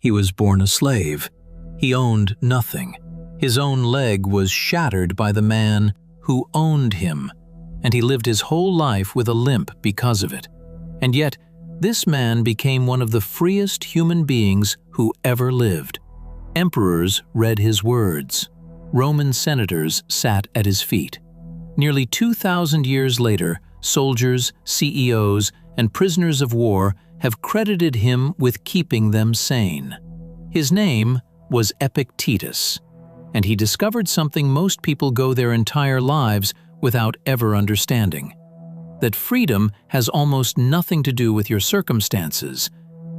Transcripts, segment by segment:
He was born a slave. He owned nothing. His own leg was shattered by the man who owned him, and he lived his whole life with a limp because of it. And yet, this man became one of the freest human beings who ever lived. Emperors read his words. Roman senators sat at his feet. Nearly 2,000 years later, soldiers, CEOs, and prisoners of war have credited him with keeping them sane. His name was Epictetus, and he discovered something most people go their entire lives without ever understanding: that freedom has almost nothing to do with your circumstances,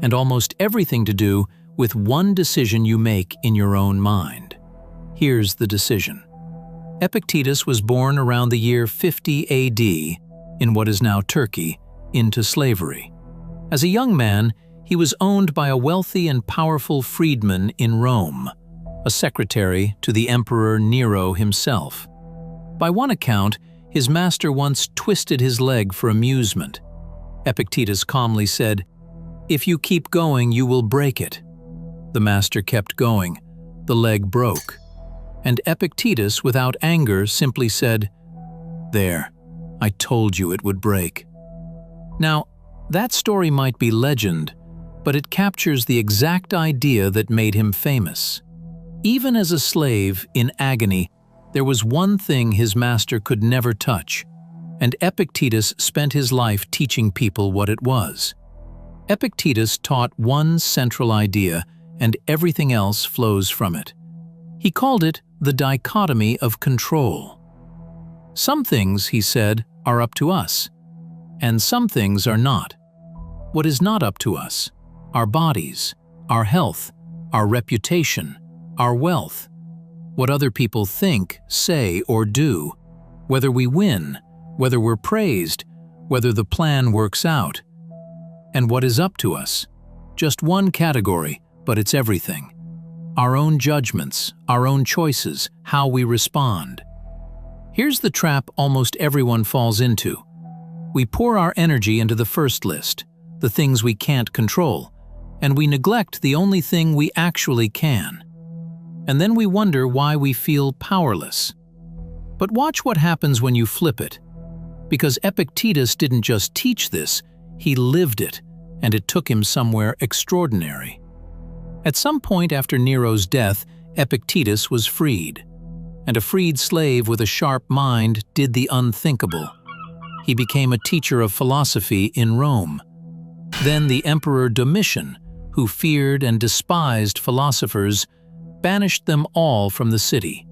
and almost everything to do with one decision you make in your own mind. Here's the decision. Epictetus was born around the year 50 AD in what is now Turkey, into slavery. As a young man, he was owned by a wealthy and powerful freedman in Rome, a secretary to the Emperor Nero himself. By one account, his master once twisted his leg for amusement. Epictetus calmly said, "If you keep going, you will break it." The master kept going. The leg broke. And Epictetus, without anger, simply said, "There, I told you it would break." Now, that story might be legend, but it captures the exact idea that made him famous. Even as a slave in agony, there was one thing his master could never touch, and Epictetus spent his life teaching people what it was. Epictetus taught one central idea, and everything else flows from it. He called it the dichotomy of control. Some things, he said, are up to us, and some things are not. What is not up to us? Our bodies, our health, our reputation, our wealth, what other people think, say, or do, whether we win, whether we're praised, whether the plan works out. And what is up to us? Just one category, but it's everything. Our own judgments, our own choices, how we respond. Here's the trap almost everyone falls into. We pour our energy into the first list, the things we can't control, and we neglect the only thing we actually can. And then we wonder why we feel powerless. But watch what happens when you flip it. Because Epictetus didn't just teach this, he lived it, and it took him somewhere extraordinary. At some point after Nero's death, Epictetus was freed. And a freed slave with a sharp mind did the unthinkable. He became a teacher of philosophy in Rome. Then the Emperor Domitian, who feared and despised philosophers, banished them all from the city.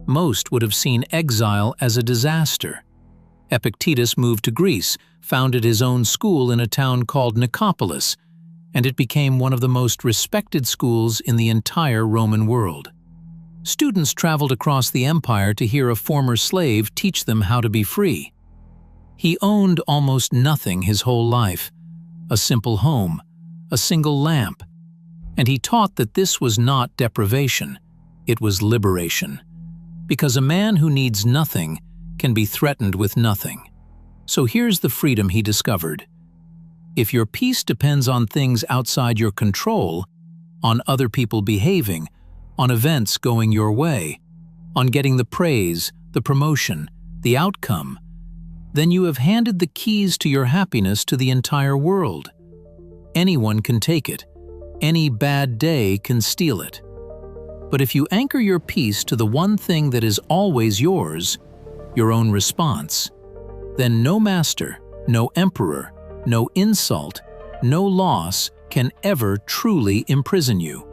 Most would have seen exile as a disaster. Epictetus moved to Greece, founded his own school in a town called Nicopolis, and it became one of the most respected schools in the entire Roman world. Students traveled across the empire to hear a former slave teach them how to be free. He owned almost nothing his whole life: a simple home, a single lamp, and he taught that this was not deprivation, it was liberation. Because a man who needs nothing can be threatened with nothing. So here's the freedom he discovered. If your peace depends on things outside your control, on other people behaving, on events going your way, on getting the praise, the promotion, the outcome, then you have handed the keys to your happiness to the entire world. Anyone can take it. Any bad day can steal it. But if you anchor your peace to the one thing that is always yours, your own response, then no master, no emperor, no insult, no loss can ever truly imprison you.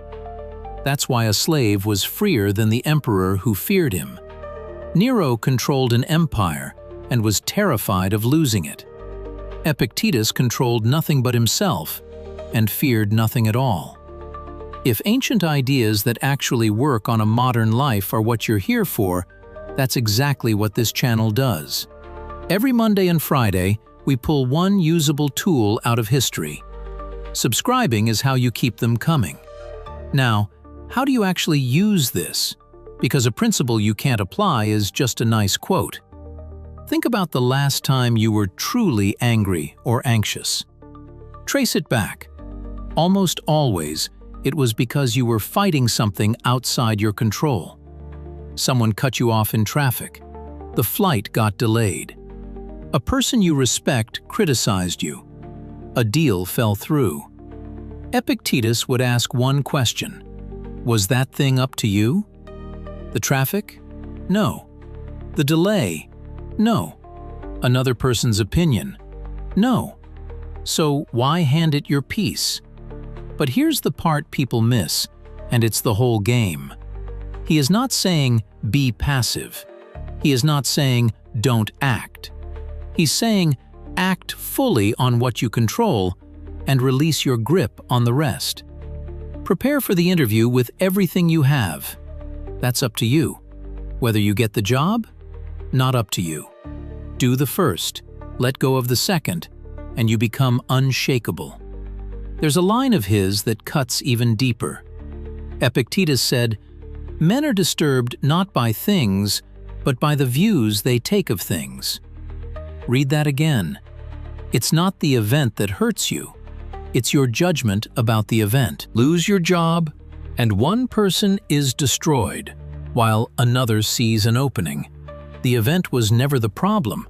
That's why a slave was freer than the emperor who feared him. Nero controlled an empire and was terrified of losing it. Epictetus controlled nothing but himself and feared nothing at all. If ancient ideas that actually work on a modern life are what you're here for, that's exactly what this channel does. Every Monday and Friday, we pull one usable tool out of history. Subscribing is how you keep them coming. Now, how do you actually use this? Because a principle you can't apply is just a nice quote. Think about the last time you were truly angry or anxious. Trace it back. Almost always, it was because you were fighting something outside your control. Someone cut you off in traffic. The flight got delayed. A person you respect criticized you. A deal fell through. Epictetus would ask one question: was that thing up to you? The traffic? No. The delay? No. Another person's opinion? No. So why hand it your peace? But here's the part people miss, and it's the whole game. He is not saying, be passive. He is not saying, don't act. He's saying, act fully on what you control and release your grip on the rest. Prepare for the interview with everything you have. That's up to you. Whether you get the job? Not up to you. Do the first, let go of the second, and you become unshakable. There's a line of his that cuts even deeper. Epictetus said, "Men are disturbed not by things, but by the views they take of things." Read that again. It's not the event that hurts you. It's your judgment about the event. Lose your job, and one person is destroyed, while another sees an opening. The event was never the problem.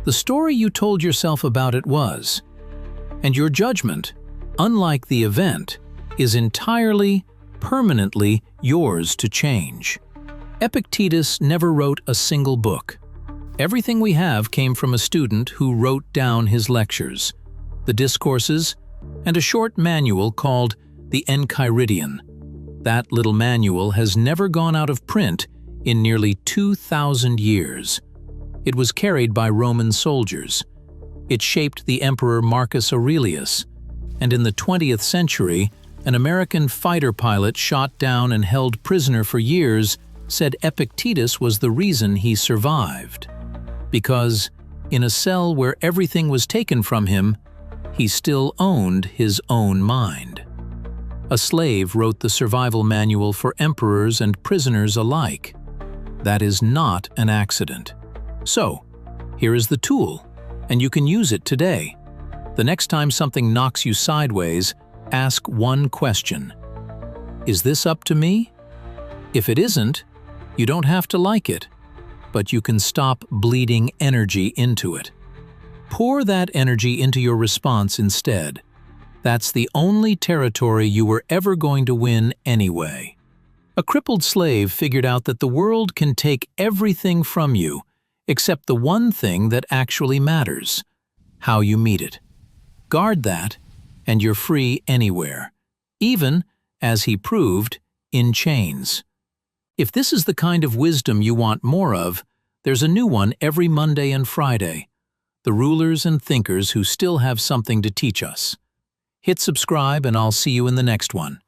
The story you told yourself about it was. And your judgment, unlike the event, is entirely, permanently yours to change. Epictetus never wrote a single book. Everything we have came from a student who wrote down his lectures, the discourses, and a short manual called the Enchiridion. That little manual has never gone out of print in nearly 2,000 years. It was carried by Roman soldiers. It shaped the Emperor Marcus Aurelius, and in the 20th century, an American fighter pilot shot down and held prisoner for years said Epictetus was the reason he survived. Because, in a cell where everything was taken from him, he still owned his own mind. A slave wrote the survival manual for emperors and prisoners alike. That is not an accident. So, here is the tool, and you can use it today. The next time something knocks you sideways, ask one question. Is this up to me? If it isn't, you don't have to like it, but you can stop bleeding energy into it. Pour that energy into your response instead. That's the only territory you were ever going to win anyway. A crippled slave figured out that the world can take everything from you, except the one thing that actually matters: how you meet it. Guard that, and you're free anywhere, even, as he proved, in chains. If this is the kind of wisdom you want more of, there's a new one every Monday and Friday. The rulers and thinkers who still have something to teach us. Hit subscribe and I'll see you in the next one.